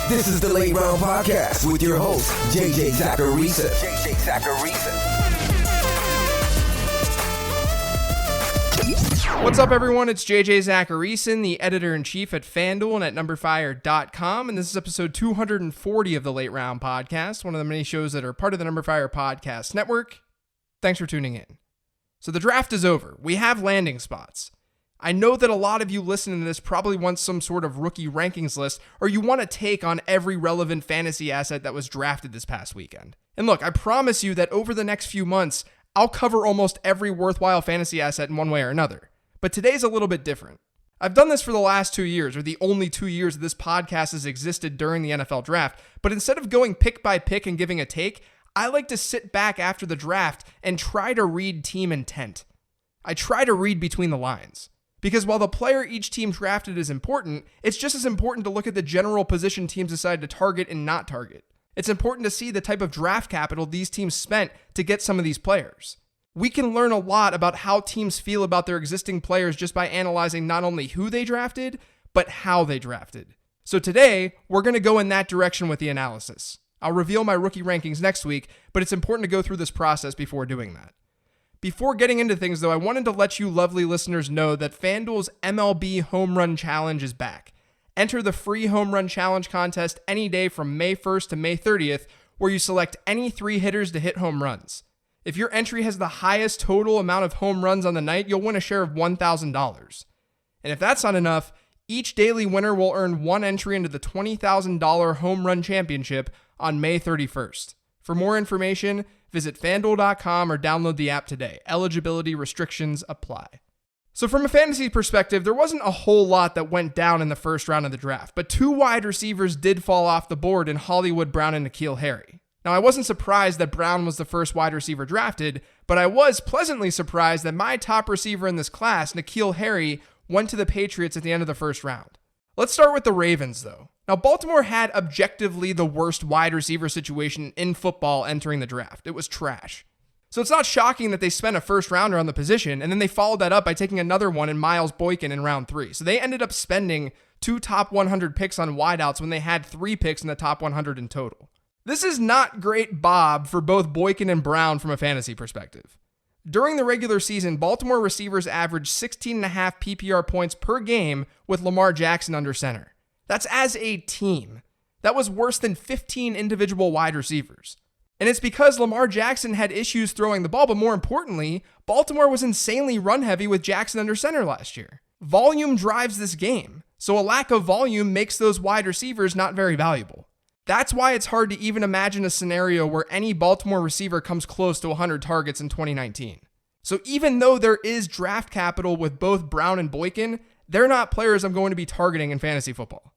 This is the Late Round Podcast with your host, JJ Zachariason. What's up, everyone? It's JJ Zachariason, the editor-in-chief at FanDuel and at NumberFire.com, and this is episode 240 of the Late Round Podcast, one of the many shows that are part of the NumberFire Podcast Network. Thanks for tuning in. So the draft is over. We have landing spots. I know that a lot of you listening to this probably want some sort of rookie rankings list, or you want a take on every relevant fantasy asset that was drafted this past weekend. And look, I promise you that over the next few months, I'll cover almost every worthwhile fantasy asset in one way or another. But today's a little bit different. I've done this for the last 2 years, or the only 2 years that this podcast has existed during the NFL draft, but instead of going pick by pick and giving a take, I like to sit back after the draft and try to read team intent. I try to read between the lines. Because while the player each team drafted is important, it's just as important to look at the general position teams decide to target and not target. It's important to see the type of draft capital these teams spent to get some of these players. We can learn a lot about how teams feel about their existing players just by analyzing not only who they drafted, but how they drafted. So today, we're going to go in that direction with the analysis. I'll reveal my rookie rankings next week, but it's important to go through this process before doing that. Before getting into things, though, I wanted to let you lovely listeners know that FanDuel's MLB Home Run Challenge is back. Enter the free Home Run Challenge contest any day from May 1st to May 30th, where you select any 3 hitters to hit home runs. If your entry has the highest total amount of home runs on the night, you'll win a share of $1,000. And if that's not enough, each daily winner will earn 1 entry into the $20,000 Home Run Championship on May 31st. For more information, visit FanDuel.com or download the app today. Eligibility restrictions apply. So from a fantasy perspective, there wasn't a whole lot that went down in the first round of the draft, but 2 wide receivers did fall off the board in Hollywood Brown and N'Keal Harry. Now, I wasn't surprised that Brown was the first wide receiver drafted, but I was pleasantly surprised that my top receiver in this class, N'Keal Harry, went to the Patriots at the end of the first round. Let's start with the Ravens, though. Now, Baltimore had objectively the worst wide receiver situation in football entering the draft. It was trash. So it's not shocking that they spent a first rounder on the position, and then they followed that up by taking another one in Miles Boykin in round 3. So they ended up spending 2 top 100 picks on wideouts when they had 3 picks in the top 100 in total. This is not great bob for both Boykin and Brown from a fantasy perspective. During the regular season, Baltimore receivers averaged 16.5 PPR points per game with Lamar Jackson under center. That's as a team. That was worse than 15 individual wide receivers. And it's because Lamar Jackson had issues throwing the ball, but more importantly, Baltimore was insanely run-heavy with Jackson under center last year. Volume drives this game, so a lack of volume makes those wide receivers not very valuable. That's why it's hard to even imagine a scenario where any Baltimore receiver comes close to 100 targets in 2019. So even though there is draft capital with both Brown and Boykin, they're not players I'm going to be targeting in fantasy football.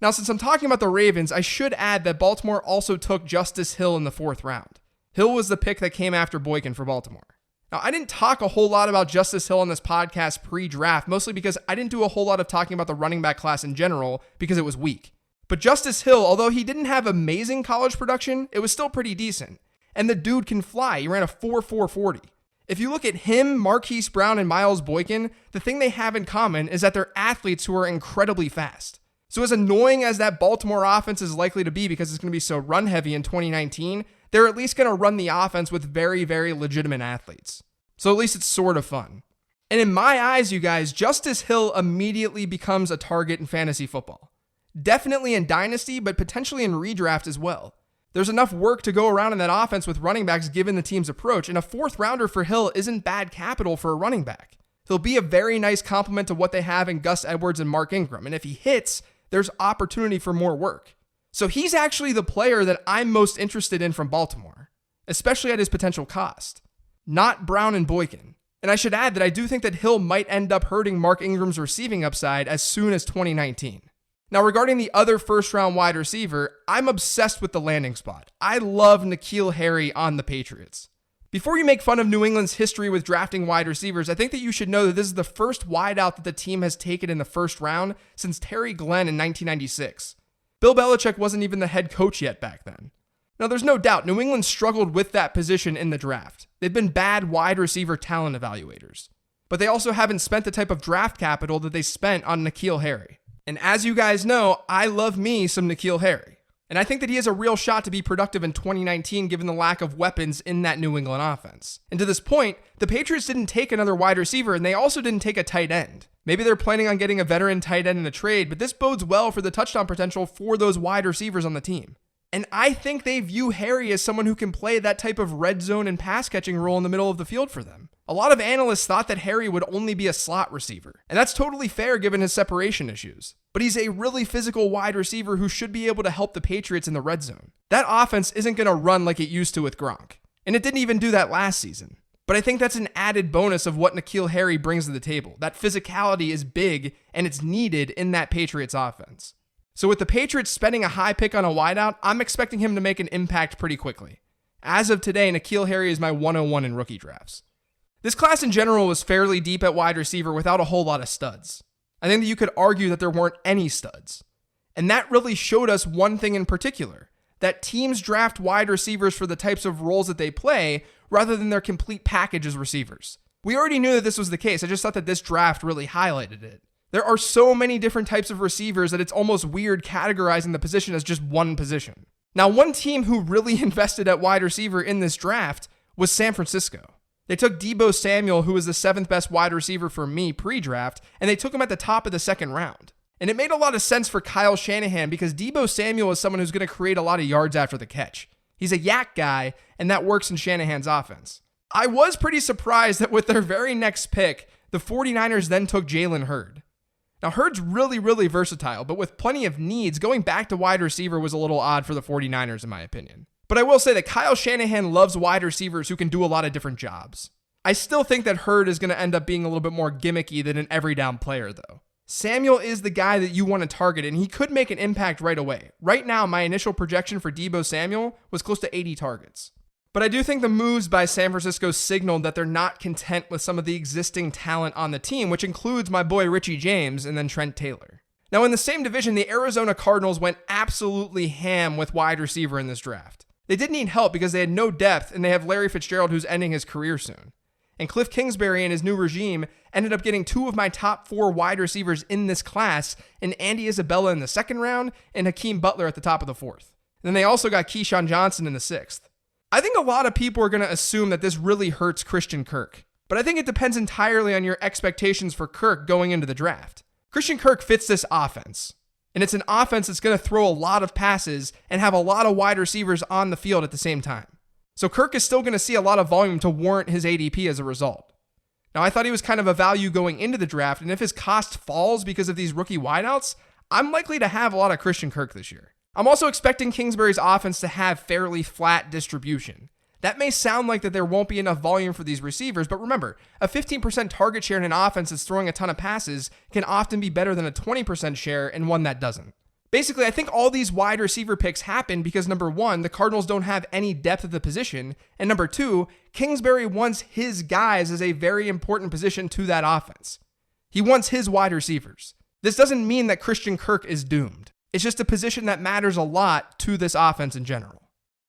Now, since I'm talking about the Ravens, I should add that Baltimore also took Justice Hill in the 4th round. Hill was the pick that came after Boykin for Baltimore. Now, I didn't talk a whole lot about Justice Hill on this podcast pre-draft, mostly because I didn't do a whole lot of talking about the running back class in general because it was weak. But Justice Hill, although he didn't have amazing college production, it was still pretty decent. And the dude can fly. He ran a 4.4 40. If you look at him, Marquise Brown, and Miles Boykin, the thing they have in common is that they're athletes who are incredibly fast. So as annoying as that Baltimore offense is likely to be because it's going to be so run heavy in 2019, they're at least going to run the offense with very, very legitimate athletes. So at least it's sort of fun. And in my eyes, you guys, Justice Hill immediately becomes a target in fantasy football. Definitely in Dynasty, but potentially in redraft as well. There's enough work to go around in that offense with running backs given the team's approach, and a 4th rounder for Hill isn't bad capital for a running back. He'll be a very nice complement to what they have in Gus Edwards and Mark Ingram, and if he hits, there's opportunity for more work. So he's actually the player that I'm most interested in from Baltimore, especially at his potential cost, not Brown and Boykin. And I should add that I do think that Hill might end up hurting Mark Ingram's receiving upside as soon as 2019. Now, regarding the other first-round wide receiver, I'm obsessed with the landing spot. I love N'Keal Harry on the Patriots. Before you make fun of New England's history with drafting wide receivers, I think that you should know that this is the first wideout that the team has taken in the first round since Terry Glenn in 1996. Bill Belichick wasn't even the head coach yet back then. Now, there's no doubt New England struggled with that position in the draft. They've been bad wide receiver talent evaluators. But they also haven't spent the type of draft capital that they spent on N'Keal Harry. And as you guys know, I love me some N'Keal Harry. And I think that he has a real shot to be productive in 2019 given the lack of weapons in that New England offense. And to this point, the Patriots didn't take another wide receiver and they also didn't take a tight end. Maybe they're planning on getting a veteran tight end in a trade, but this bodes well for the touchdown potential for those wide receivers on the team. And I think they view Harry as someone who can play that type of red zone and pass catching role in the middle of the field for them. A lot of analysts thought that Harry would only be a slot receiver, and that's totally fair given his separation issues. But he's a really physical wide receiver who should be able to help the Patriots in the red zone. That offense isn't going to run like it used to with Gronk, and it didn't even do that last season. But I think that's an added bonus of what N'Keal Harry brings to the table. That physicality is big, and it's needed in that Patriots offense. So with the Patriots spending a high pick on a wideout, I'm expecting him to make an impact pretty quickly. As of today, N'Keal Harry is my 101 in rookie drafts. This class in general was fairly deep at wide receiver without a whole lot of studs. I think that you could argue that there weren't any studs. And that really showed us one thing in particular, that teams draft wide receivers for the types of roles that they play rather than their complete package as receivers. We already knew that this was the case. I just thought that this draft really highlighted it. There are so many different types of receivers that it's almost weird categorizing the position as just one position. Now, one team who really invested at wide receiver in this draft was San Francisco. They took Deebo Samuel, who was the 7th best wide receiver for me pre-draft, and they took him at the top of the second round. And it made a lot of sense for Kyle Shanahan because Deebo Samuel is someone who's going to create a lot of yards after the catch. He's a yak guy, and that works in Shanahan's offense. I was pretty surprised that with their very next pick, the 49ers then took Jalen Hurd. Now, Hurd's really, really versatile, but with plenty of needs, going back to wide receiver was a little odd for the 49ers, in my opinion. But I will say that Kyle Shanahan loves wide receivers who can do a lot of different jobs. I still think that Hurd is going to end up being a little bit more gimmicky than an every down player, though. Samuel is the guy that you want to target, and he could make an impact right away. Right now, my initial projection for Deebo Samuel was close to 80 targets. But I do think the moves by San Francisco signaled that they're not content with some of the existing talent on the team, which includes my boy Richie James and then Trent Taylor. Now, in the same division, the Arizona Cardinals went absolutely ham with wide receiver in this draft. They did need help because they had no depth, and they have Larry Fitzgerald who's ending his career soon. And Cliff Kingsbury and his new regime ended up getting 2 of my top 4 wide receivers in this class, in Andy Isabella in the 2nd round and Hakeem Butler at the top of the 4th. And then they also got Keyshawn Johnson in the 6th. I think a lot of people are going to assume that this really hurts Christian Kirk, but I think it depends entirely on your expectations for Kirk going into the draft. Christian Kirk fits this offense. And it's an offense that's going to throw a lot of passes and have a lot of wide receivers on the field at the same time. So Kirk is still going to see a lot of volume to warrant his ADP as a result. Now, I thought he was kind of a value going into the draft, and if his cost falls because of these rookie wideouts, I'm likely to have a lot of Christian Kirk this year. I'm also expecting Kingsbury's offense to have fairly flat distribution. That may sound like that there won't be enough volume for these receivers, but remember, a 15% target share in an offense that's throwing a ton of passes can often be better than a 20% share in one that doesn't. Basically, I think all these wide receiver picks happen because number 1, the Cardinals don't have any depth at the position, and number 2, Kingsbury wants his guys as a very important position to that offense. He wants his wide receivers. This doesn't mean that Christian Kirk is doomed. It's just a position that matters a lot to this offense in general.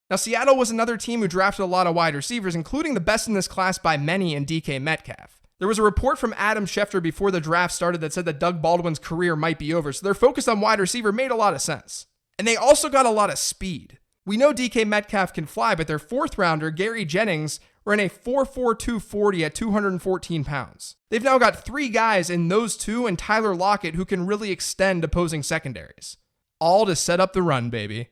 Now, Seattle was another team who drafted a lot of wide receivers, including the best in this class by many in DK Metcalf. There was a report from Adam Schefter before the draft started that said that Doug Baldwin's career might be over, so their focus on wide receiver made a lot of sense. And they also got a lot of speed. We know DK Metcalf can fly, but their 4th rounder, Gary Jennings, ran a 4.42 40 at 214 pounds. They've now got 3 guys in those 2 and Tyler Lockett who can really extend opposing secondaries. All to set up the run, baby.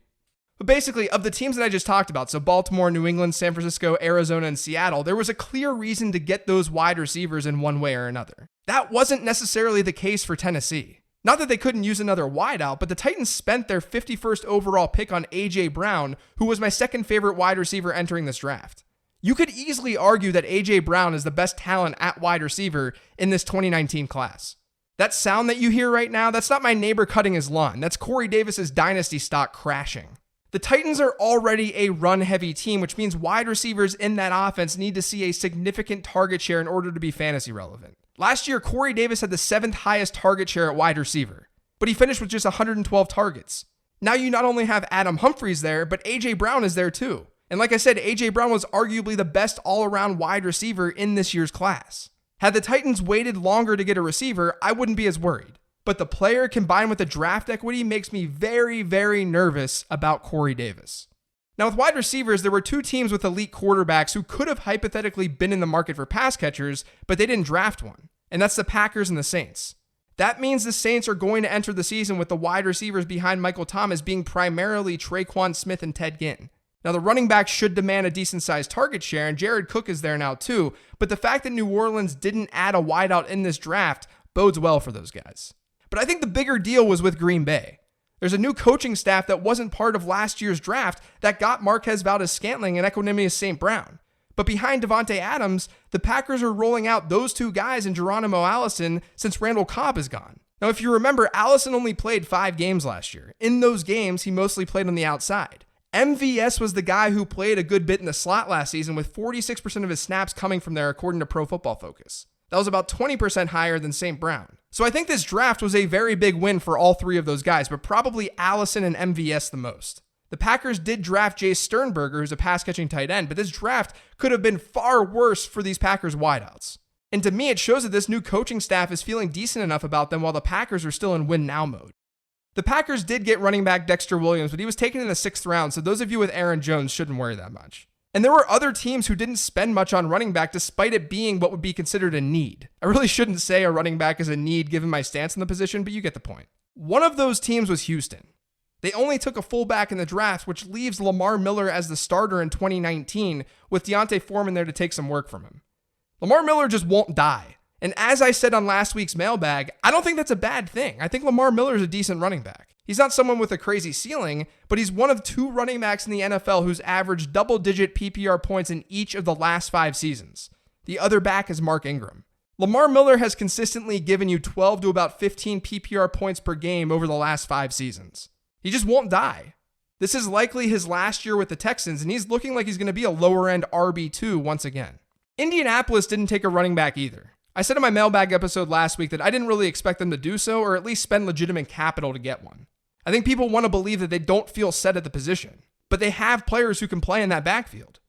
But basically, of the teams that I just talked about, so Baltimore, New England, San Francisco, Arizona, and Seattle, there was a clear reason to get those wide receivers in one way or another. That wasn't necessarily the case for Tennessee. Not that they couldn't use another wideout, but the Titans spent their 51st overall pick on A.J. Brown, who was my 2nd favorite wide receiver entering this draft. You could easily argue that A.J. Brown is the best talent at wide receiver in this 2019 class. That sound that you hear right now, that's not my neighbor cutting his lawn. That's Corey Davis's dynasty stock crashing. The Titans are already a run-heavy team, which means wide receivers in that offense need to see a significant target share in order to be fantasy relevant. Last year, Corey Davis had the 7th highest target share at wide receiver, but he finished with just 112 targets. Now you not only have Adam Humphries there, but A.J. Brown is there too. And like I said, A.J. Brown was arguably the best all-around wide receiver in this year's class. Had the Titans waited longer to get a receiver, I wouldn't be as worried. but the player combined with the draft equity makes me very, very nervous about Corey Davis. Now, with wide receivers, there were two teams with elite quarterbacks who could have hypothetically been in the market for pass catchers, but they didn't draft one, and that's the Packers and the Saints. That means the Saints are going to enter the season with the wide receivers behind Michael Thomas being primarily Traquan Smith and Ted Ginn. Now, the running backs should demand a decent-sized target share, and Jared Cook is there now too, but the fact that New Orleans didn't add a wideout in this draft bodes well for those guys. But I think the bigger deal was with Green Bay. There's a new coaching staff that wasn't part of last year's draft that got Marquez Valdes-Scantling and Equanimeous St. Brown. But behind Davante Adams, the Packers are rolling out those two guys in Geronimo Allison since Randall Cobb is gone. Now, if you remember, Allison only played 5 games last year. In those games, he mostly played on the outside. MVS was the guy who played a good bit in the slot last season, with 46% of his snaps coming from there, according to Pro Football Focus. That was about 20% higher than St. Brown. So I think this draft was a very big win for all three of those guys, but probably Allison and MVS the most. The Packers did draft Jay Sternberger, who's a pass-catching tight end, but this draft could have been far worse for these Packers wideouts. And to me, it shows that this new coaching staff is feeling decent enough about them while the Packers are still in win-now mode. The Packers did get running back Dexter Williams, but he was taken in the 6th round, so those of you with Aaron Jones shouldn't worry that much. And there were other teams who didn't spend much on running back despite it being what would be considered a need. I really shouldn't say a running back is a need given my stance on the position, but you get the point. One of those teams was Houston. They only took a fullback in the draft, which leaves Lamar Miller as the starter in 2019 with Deontay Foreman there to take some work from him. Lamar Miller just won't die. And as I said on last week's mailbag, I don't think that's a bad thing. I think Lamar Miller is a decent running back. He's not someone with a crazy ceiling, but he's one of 2 running backs in the NFL who's averaged double-digit PPR points in each of the last 5 seasons. The other back is Mark Ingram. Lamar Miller has consistently given you 12 to about 15 PPR points per game over the last 5 seasons. He just won't die. This is likely his last year with the Texans, and he's looking like he's going to be a lower-end RB2 once again. Indianapolis didn't take a running back either. I said in my mailbag episode last week that I didn't really expect them to do so, or at least spend legitimate capital to get one. I think people want to believe that they don't feel set at the position, but they have players who can play in that backfield.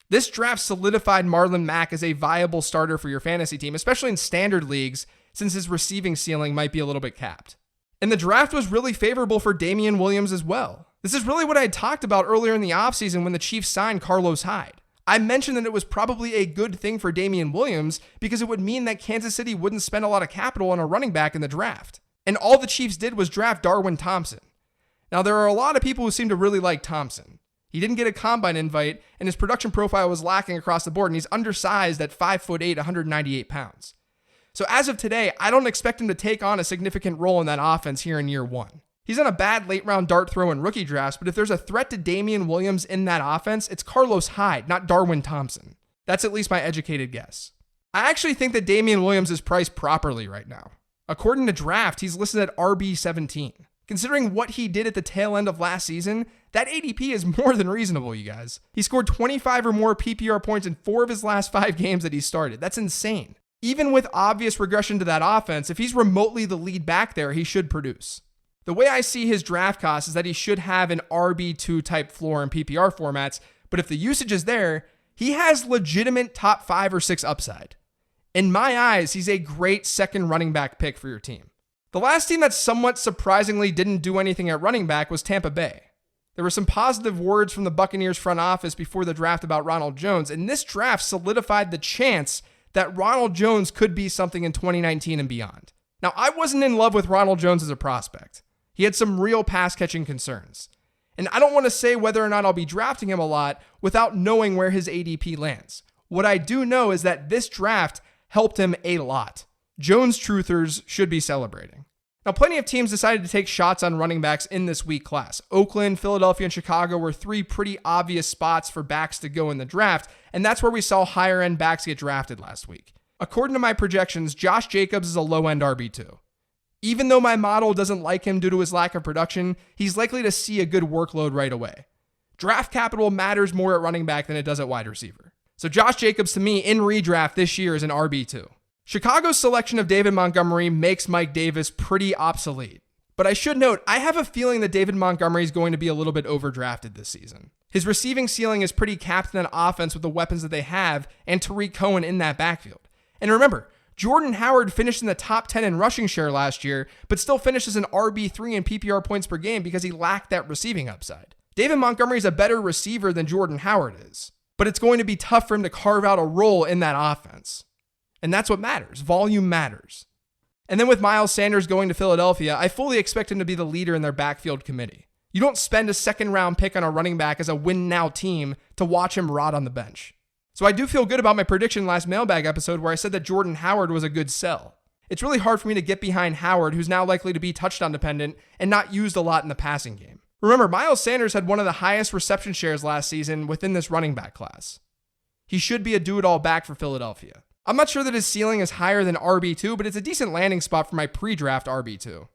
This draft solidified Marlon Mack as a viable starter for your fantasy team, especially in standard leagues, since his receiving ceiling might be a little bit capped. And the draft was really favorable for Damian Williams as well. This is really what I had talked about earlier in the offseason when the Chiefs signed Carlos Hyde. I mentioned that it was probably a good thing for Damian Williams because it would mean that Kansas City wouldn't spend a lot of capital on a running back in the draft. And all the Chiefs did was draft Darwin Thompson. Now, there are a lot of people who seem to really like Thompson. He didn't get a combine invite, and his production profile was lacking across the board, and he's undersized at 5'8", 198 pounds. So as of today, I don't expect him to take on a significant role in that offense here in year 1. He's on a bad late-round dart throw in rookie drafts, but if there's a threat to Damian Williams in that offense, it's Carlos Hyde, not Darwin Thompson. That's at least my educated guess. I actually think that Damian Williams is priced properly right now. According to Draft, he's listed at RB17. Considering what he did at the tail end of last season, that ADP is more than reasonable, you guys. He scored 25 or more PPR points in 4 of his last 5 games that he started. That's insane. Even with obvious regression to that offense, if he's remotely the lead back there, he should produce. The way I see his draft cost is that he should have an RB2 type floor in PPR formats, but if the usage is there, he has legitimate top 5 or 6 upside. In my eyes, he's a great second running back pick for your team. The last team that somewhat surprisingly didn't do anything at running back was Tampa Bay. There were some positive words from the Buccaneers front office before the draft about Ronald Jones, and this draft solidified the chance that Ronald Jones could be something in 2019 and beyond. Now, I wasn't in love with Ronald Jones as a prospect. He had some real pass-catching concerns. And I don't want to say whether or not I'll be drafting him a lot without knowing where his ADP lands. What I do know is that this draft helped him a lot. Jones truthers should be celebrating. Now, plenty of teams decided to take shots on running backs in this week class. Oakland, Philadelphia, and Chicago were 3 pretty obvious spots for backs to go in the draft, and that's where we saw higher-end backs get drafted last week. According to my projections, Josh Jacobs is a low-end RB2. Even though my model doesn't like him due to his lack of production, he's likely to see a good workload right away. Draft capital matters more at running back than it does at wide receiver. So Josh Jacobs, to me, in redraft this year is an RB2. Chicago's selection of David Montgomery makes Mike Davis pretty obsolete. But I should note, I have a feeling that David Montgomery is going to be a little bit overdrafted this season. His receiving ceiling is pretty capped in that offense with the weapons that they have and Tariq Cohen in that backfield. And remember, Jordan Howard finished in the top 10 in rushing share last year, but still finished as an RB3 in PPR points per game because he lacked that receiving upside. David Montgomery is a better receiver than Jordan Howard is, but it's going to be tough for him to carve out a role in that offense. And that's what matters. Volume matters. And then with Miles Sanders going to Philadelphia, I fully expect him to be the leader in their backfield committee. You don't spend a second-round pick on a running back as a win-now team to watch him rot on the bench. So I do feel good about my prediction last mailbag episode where I said that Jordan Howard was a good sell. It's really hard for me to get behind Howard, who's now likely to be touchdown dependent and not used a lot in the passing game. Remember, Miles Sanders had one of the highest reception shares last season within this running back class. He should be a do-it-all back for Philadelphia. I'm not sure that his ceiling is higher than RB2, but it's a decent landing spot for my pre-draft RB2.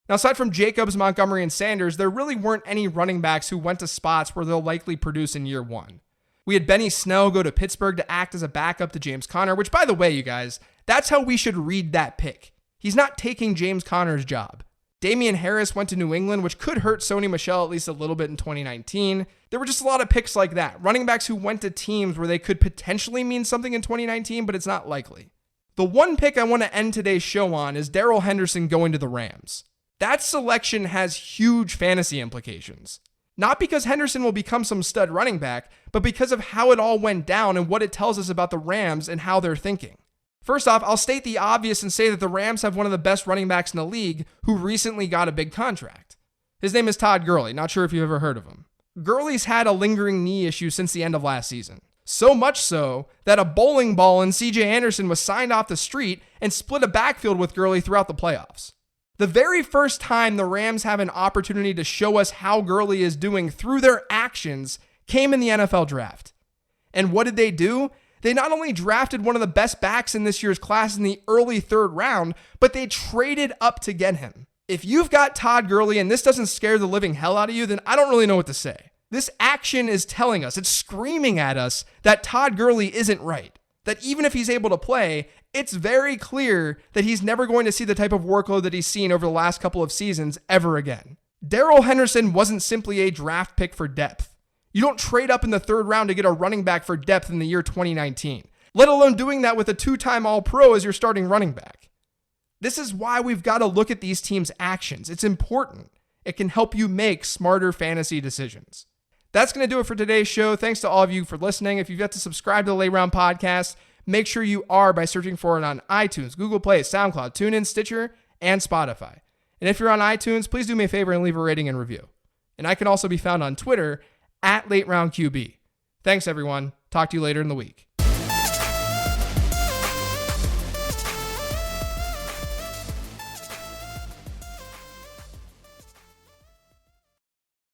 Now, aside from Jacobs, Montgomery, and Sanders, there really weren't any running backs who went to spots where they'll likely produce in year one. We had Benny Snell go to Pittsburgh to act as a backup to James Conner, which, by the way, you guys, that's how we should read that pick. He's not taking James Conner's job. Damian Harris went to New England, which could hurt Sony Michel at least a little bit in 2019. There were just a lot of picks like that. Running backs who went to teams where they could potentially mean something in 2019, but it's not likely. The one pick I want to end today's show on is Darrell Henderson going to the Rams. That selection has huge fantasy implications. Not because Henderson will become some stud running back, but because of how it all went down and what it tells us about the Rams and how they're thinking. First off, I'll state the obvious and say that the Rams have one of the best running backs in the league who recently got a big contract. His name is Todd Gurley. Not sure if you've ever heard of him. Gurley's had a lingering knee issue since the end of last season. So much so that a bowling ball in CJ Anderson was signed off the street and split a backfield with Gurley throughout the playoffs. The very first time the Rams have an opportunity to show us how Gurley is doing through their actions came in the NFL draft. And what did they do? They not only drafted one of the best backs in this year's class in the early third round, but they traded up to get him. If you've got Todd Gurley and this doesn't scare the living hell out of you, then I don't really know what to say. This action is telling us, it's screaming at us that Todd Gurley isn't right. That even if he's able to play, it's very clear that he's never going to see the type of workload that he's seen over the last couple of seasons ever again. Darrell Henderson wasn't simply a draft pick for depth. You don't trade up in the third round to get a running back for depth in the year 2019, let alone doing that with a two-time All-Pro as your starting running back. This is why we've got to look at these teams' actions. It's important. It can help you make smarter fantasy decisions. That's going to do it for today's show. Thanks to all of you for listening. If you've yet to subscribe to the Late Round Podcast, make sure you are by searching for it on iTunes, Google Play, SoundCloud, TuneIn, Stitcher, and Spotify. And if you're on iTunes, please do me a favor and leave a rating and review. And I can also be found on Twitter @LateRoundQB. Thanks, everyone. Talk to you later in the week.